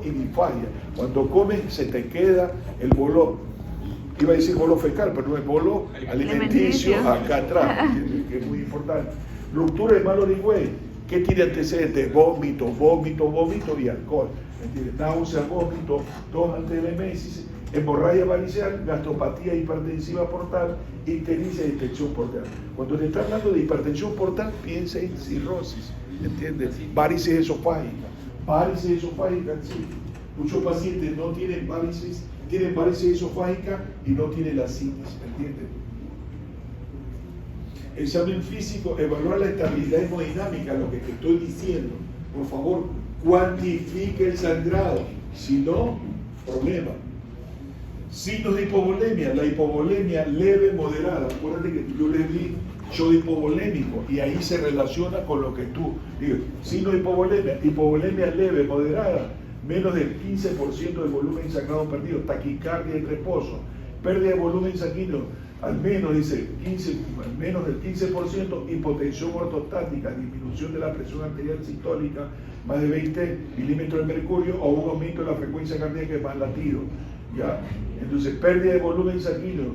y disfagia. Cuando comes se te queda el bolo, iba a decir bolo fecal, pero no es bolo alimenticio acá atrás, ¿entiendes? Que es muy importante. Ruptura de malo ligüey, ¿qué tiene antecedentes? Vómito y alcohol, ¿entiendes? Náusea, vómito, tos antes de la emesis, hemorragia varicel, gastropatía hipertensiva portal, ictericia y infección portal. Cuando te está hablando de hipertensión portal, piensa en cirrosis, ¿entiendes? Varices esofágicas. Varices esofágicas, sí. Muchos pacientes no tienen varices, tienen varices esofágicas y no tienen la citis, ¿entiendes? Examen físico, evaluar la estabilidad hemodinámica, lo que te estoy diciendo. Por favor, cuantifique el sangrado, si no, problema. Signos de hipovolemia, la hipovolemia leve, moderada. Acuérdate que yo les di show hipovolémico y ahí se relaciona con lo que tú dices. Signos de hipovolemia leve, moderada, menos del 15% de volumen sangrado perdido, taquicardia en reposo, pérdida de volumen sanguíneo, al menos, dice, menos del 15%, hipotensión ortostática, disminución de la presión arterial sistólica, más de 20 milímetros de mercurio o un aumento de la frecuencia cardíaca más latido. ¿Ya? Entonces, pérdida de volumen sanguíneo,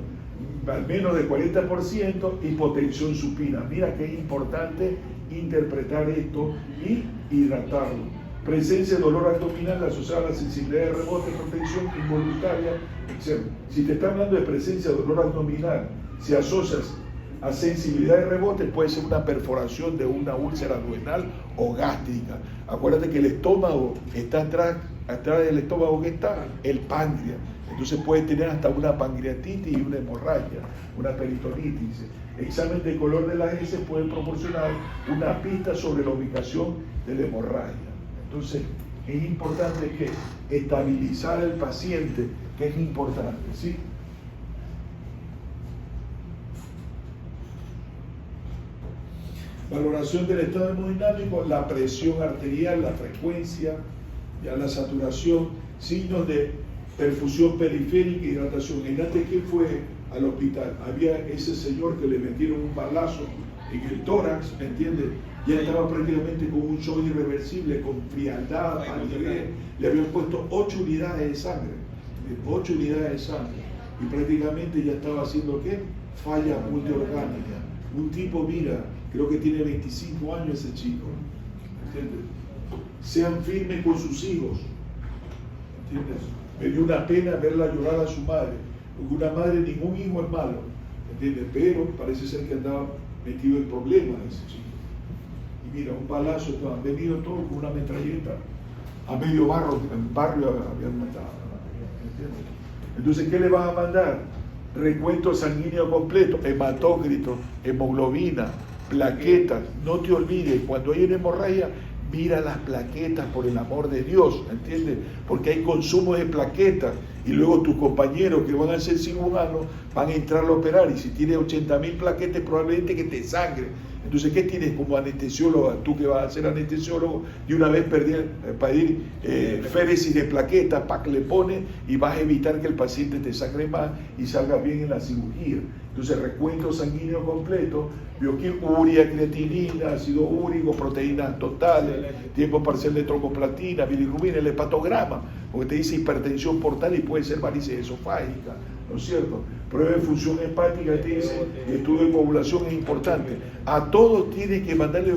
al menos del 40%, hipotensión supina. Mira que es importante interpretar esto y hidratarlo. Presencia de dolor abdominal asociada a la sensibilidad de rebote, protección involuntaria, etc. Si te está hablando de presencia de dolor abdominal, si asocias a sensibilidad de rebote, puede ser una perforación de una úlcera duodenal o gástrica. Acuérdate que el estómago está atrás del estómago que está el páncreas. Entonces puede tener hasta una pancreatitis y una hemorragia, una peritonitis. Examen de color de las heces puede proporcionar una pista sobre la ubicación de la hemorragia. Entonces es importante que estabilizar al paciente, que es importante, ¿sí? Valoración del estado hemodinámico, la presión arterial, la frecuencia, ya la saturación, signos de perfusión periférica y hidratación. Imagínate que fue al hospital, había ese señor que le metieron un balazo en el tórax, ¿me entiendes? Ya estaba prácticamente con un shock irreversible, con frialdad, palidez. Le habían puesto 8 unidades de sangre, 8 unidades de sangre, y prácticamente ya estaba haciendo ¿qué? Falla multiorgánica. Un tipo, mira, creo que tiene 25 años ese chico, ¿entiendes? Sean firmes con sus hijos, ¿entiendes? Me dio una pena verla llorar a su madre, porque una madre, ningún hijo es malo, ¿entiendes? Pero parece ser que andaba metido en problemas ese chico. Y mira, un balazo, han venido todos con una metralleta, a medio barrio habían matado, ¿entiendes? Entonces, ¿qué le vas a mandar? Recuento sanguíneo completo, hematócrito, hemoglobina, plaquetas. No te olvides, cuando hay una hemorragia, mira las plaquetas, por el amor de Dios, ¿entiendes? Porque hay consumo de plaquetas y luego tus compañeros que van a ser cirujanos van a entrar a operar y si tienes 80.000 plaquetas probablemente que te sangre. Entonces, ¿qué tienes como anestesiólogo? Tú que vas a ser anestesiólogo, de una vez pedir féresis de plaquetas, para que le pones y vas a evitar que el paciente te sangre más y salga bien en la cirugía. Entonces, recuento sanguíneo completo, urea, creatinina, ácido úrico, proteínas totales, tiempo parcial de tropoplatina, bilirrubina, el hepatograma, porque te dice hipertensión portal y puede ser varices esofágica, ¿no es cierto? Prueba de función hepática, te dice, estudio de coagulación es importante. A todos tienes que mandarle,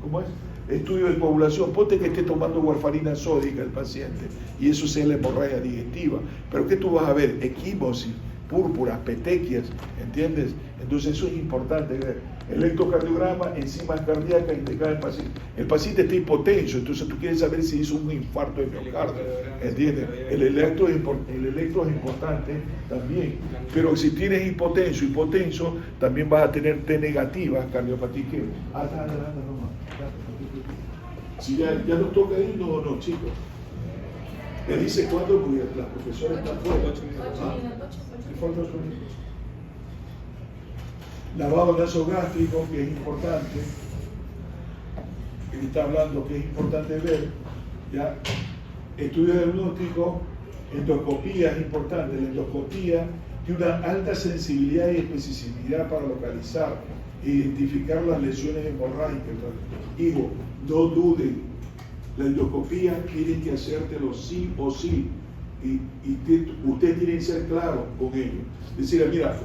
¿cómo es? Estudio de coagulación, ponte que esté tomando warfarina sódica el paciente y eso sea la hemorragia digestiva. Pero ¿qué tú vas a ver? Equimosis, púrpuras, petequias, ¿entiendes? Entonces eso es importante ver. Electrocardiograma, enzimas cardíacas indicadas el paciente. El paciente está hipotenso, entonces tú quieres saber si hizo un infarto de miocardio, ¿entiendes? El electro es importante también, pero si tienes hipotenso, también vas a tener T negativa, cardiopatía. Si ya nos toca ir, no, chicos. Me dice cuándo, porque la profesora está fuera. 8 minutos. Lavado nasogástrico, que es importante. Él está hablando que es importante ver. ¿Ya? Estudio diagnóstico, endoscopía es importante. La endoscopía tiene una alta sensibilidad y especificidad para localizar e identificar las lesiones hemorrágicas. Digo, no duden, la endoscopía tienen que hacértelo sí o sí. Y usted tiene que ser claro con ello. Decir, mira,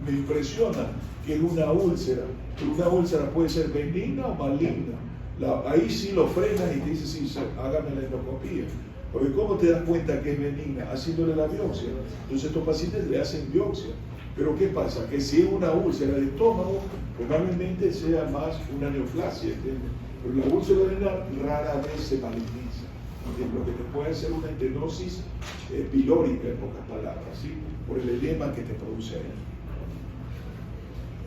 me impresiona que es una úlcera, pero una úlcera puede ser benigna o maligna. Ahí sí lo frenas y te dice, sí, hágame la endoscopía. Porque ¿cómo te das cuenta que es benigna? Haciéndole la biopsia. Entonces estos pacientes le hacen biopsia. Pero ¿qué pasa? Que si es una úlcera de estómago, probablemente sea más una neoplasia, ¿entiendes? Pero la úlcera renal rara vez se maligniza. Lo que te puede hacer una estenosis pilórica, en pocas palabras, ¿sí? Por el edema que te produce ahí.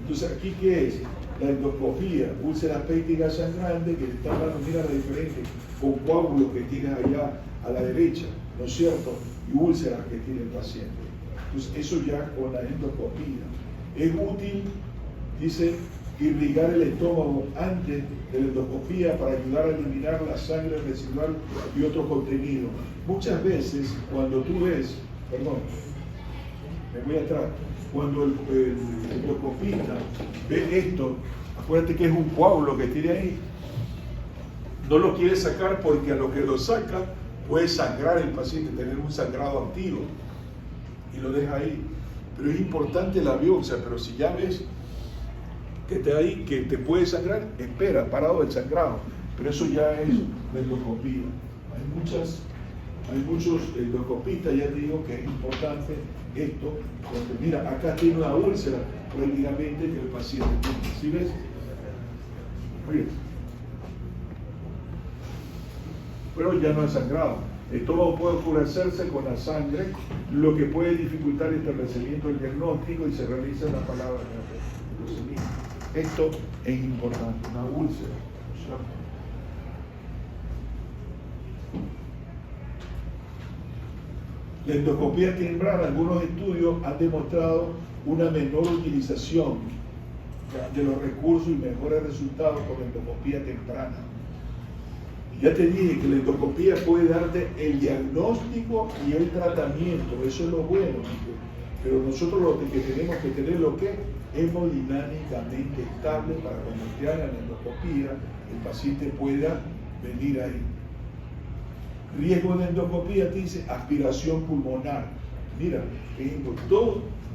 Entonces, ¿aquí qué es? La endoscopía, úlcera péptica sangrante, que te está hablando, mira la diferencia, con coágulos que tienes allá a la derecha, ¿no es cierto? Y úlceras que tiene el paciente. Entonces, eso ya con la endoscopía. Es útil, dice, irrigar el estómago antes de la endoscopía para ayudar a eliminar la sangre residual y otro contenido. Muchas veces, cuando tú ves, me voy atrás, cuando el endoscopista ve esto, acuérdate que es un coágulo que tiene ahí, no lo quiere sacar porque a lo que lo saca puede sangrar el paciente, tener un sangrado activo, y lo deja ahí. Pero es importante la biopsia, pero si ya ves que te ahí, que te puede sangrar, espera, parado el sangrado. Pero eso ya es la endoscopía. Hay muchos endoscopistas, ya te digo que es importante esto, porque mira, acá tiene una úlcera prácticamente que el paciente tiene. ¿Sí ves? Mira. Pero ya no es sangrado. El estómago puede oscurecerse con la sangre, lo que puede dificultar el establecimiento del diagnóstico y se realiza la palabra de esto es importante, una úlcera. La endoscopía temprana, algunos estudios han demostrado una menor utilización de los recursos y mejores resultados con la endoscopía temprana. Y ya te dije que la endoscopía puede darte el diagnóstico y el tratamiento, eso es lo bueno, pero nosotros lo que tenemos que tener lo que hemodinámicamente estable para cuando te hagan la endoscopía, el paciente pueda venir ahí. Riesgo de endoscopía, te dice aspiración pulmonar. Mira,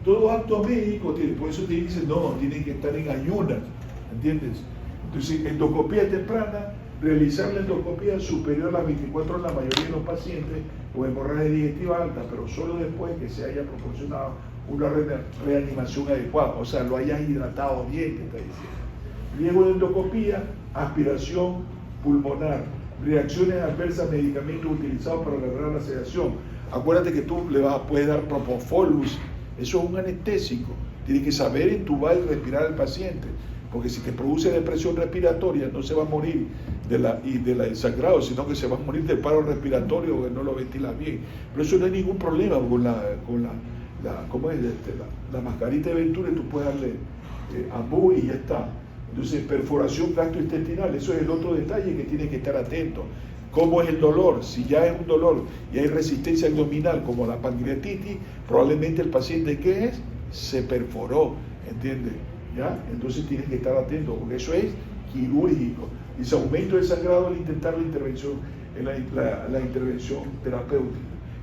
todo acto médico tiene, por eso te dicen, no, tienen que estar en ayunas, ¿entiendes? Entonces, endoscopía temprana, realizar la endoscopía superior a las 24 en la mayoría de los pacientes con hemorragia digestiva alta, pero solo después que se haya proporcionado una reanimación adecuada, o sea, lo hayas hidratado bien, te está diciendo. Riesgo de endoscopía, aspiración pulmonar, reacciones adversas a medicamentos utilizados para lograr la sedación. Acuérdate que tú puedes dar propofol, eso es un anestésico, tienes que saber intubar y respirar al paciente, porque si te produce depresión respiratoria no se va a morir del sangrado, sino que se va a morir del paro respiratorio porque no lo ventilas bien. Pero eso no hay ningún problema con la mascarita de Venturi, tú puedes darle ambú y ya está. Entonces, perforación gastrointestinal, eso es el otro detalle que tienes que estar atento. ¿Cómo es el dolor? Si ya es un dolor y hay resistencia abdominal como la pancreatitis, probablemente el paciente, ¿qué es? Se perforó, ¿entiendes? ¿Ya? Entonces tienes que estar atento, porque eso es quirúrgico. Y se aumenta el sangrado al intentar la intervención, la intervención terapéutica.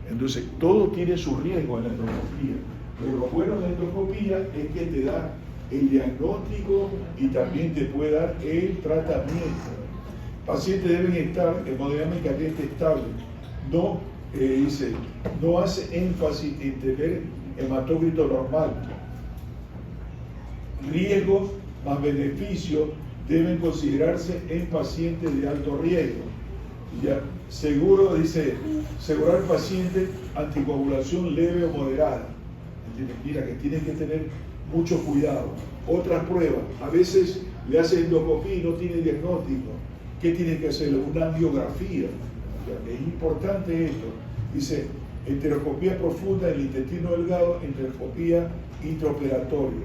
Entonces, todo tiene su riesgo en la endoscopía. Pero lo bueno de la endoscopía es que te da el diagnóstico y también te puede dar el tratamiento. Pacientes deben estar hemodinámicamente estables. No hace énfasis en tener hematócrito normal. Riesgos más beneficios deben considerarse en pacientes de alto riesgo. Ya, seguro, dice, asegurar al paciente anticoagulación leve o moderada. Mira que tienen que tener mucho cuidado. Otras pruebas, a veces le hacen endoscopía y no tiene diagnóstico. ¿Qué tiene que hacer? Una angiografía. Es importante esto. Dice, enteroscopía profunda en el intestino delgado, enteroscopía intraoperatoria.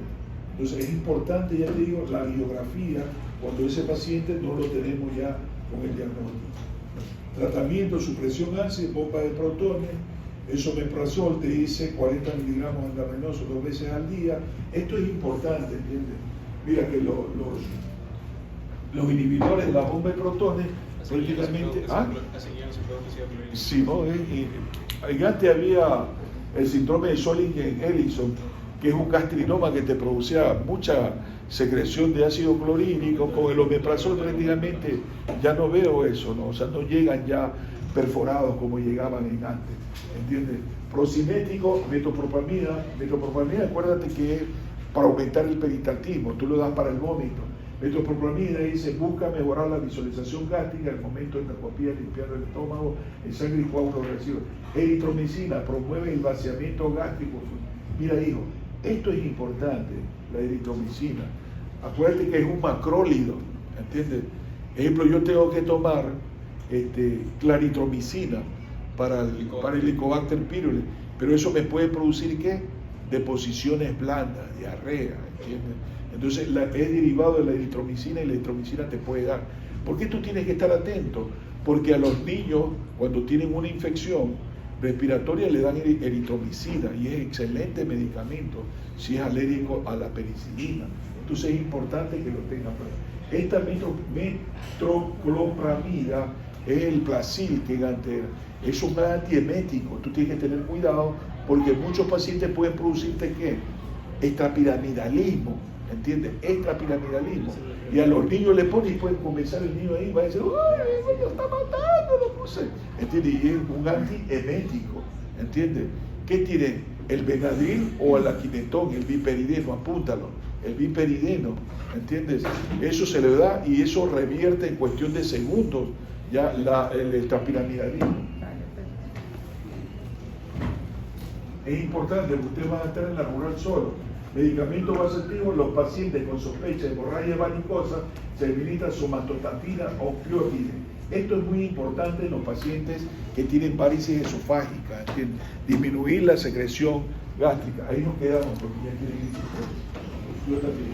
Entonces es importante, ya te digo, la angiografía cuando ese paciente no lo tenemos ya con el diagnóstico. Tratamiento, supresión ácida, bomba de protones, esomeprazol te dice 40 miligramos de endovenoso 2 veces al día. Esto es importante, ¿entiendes? Mira que los inhibidores de la bomba de protones prácticamente. Hace ya no se puede ofrecer clorhídrico. Sí, ¿no? Antes había el síndrome de Solingen-Ellison, que es un gastrinoma que te producía mucha secreción de ácido clorhídrico. Con el omeprazol prácticamente ya no veo eso, ¿no? O sea, no llegan ya perforados como llegaban antes, ¿entiendes? Procinético, metopropamida, acuérdate que es para aumentar el peristaltismo, tú lo das para el vómito. Metopropamida dice, busca mejorar la visualización gástrica, el momento de endoscopía, limpiar el estómago, el sangre y coágulos reactivos. Eritromicina promueve el vaciamiento gástrico. Mira, hijo, esto es importante, la eritromicina. Acuérdate que es un macrólido, ¿entiendes? Ejemplo, yo tengo que tomar claritromicina para el Helicobacter pylori, pero eso me puede producir ¿qué? Deposiciones blandas, diarrea, ¿entiendes? Entonces es derivado de la eritromicina y la eritromicina te puede dar. ¿Por qué tú tienes que estar atento? Porque a los niños, cuando tienen una infección respiratoria, le dan eritromicina y es excelente medicamento si es alérgico a la penicilina. Entonces es importante que lo tengan. Esta metoclopramida es el Placil que Gantera. Es un antiemético. Tú tienes que tener cuidado porque muchos pacientes pueden producirte ¿qué? Extrapiramidalismo. ¿Entiendes? Extrapiramidalismo. Y a los niños le ponen y pueden comenzar el niño ahí, va a decir, ¡ay, el niño está matando! Lo puse. ¿Entiendes? Y es un antiemético. ¿Entiendes? ¿Qué tiene? El Benadryl o el Aquinetón, el biperideno, apúntalo. El biperideno, ¿entiendes? Eso se le da y eso revierte en cuestión de segundos ya el extrapiramidalismo. Es importante porque ustedes van a estar en la rural solo. Medicamentos vasoactivos, los pacientes con sospecha de hemorragia varicosa se administran somatostatina o cleotide. Esto es muy importante en los pacientes que tienen varices esofágicas, ¿entiendes? Disminuir la secreción gástrica. Ahí nos quedamos porque ya quieren ir. Yo también.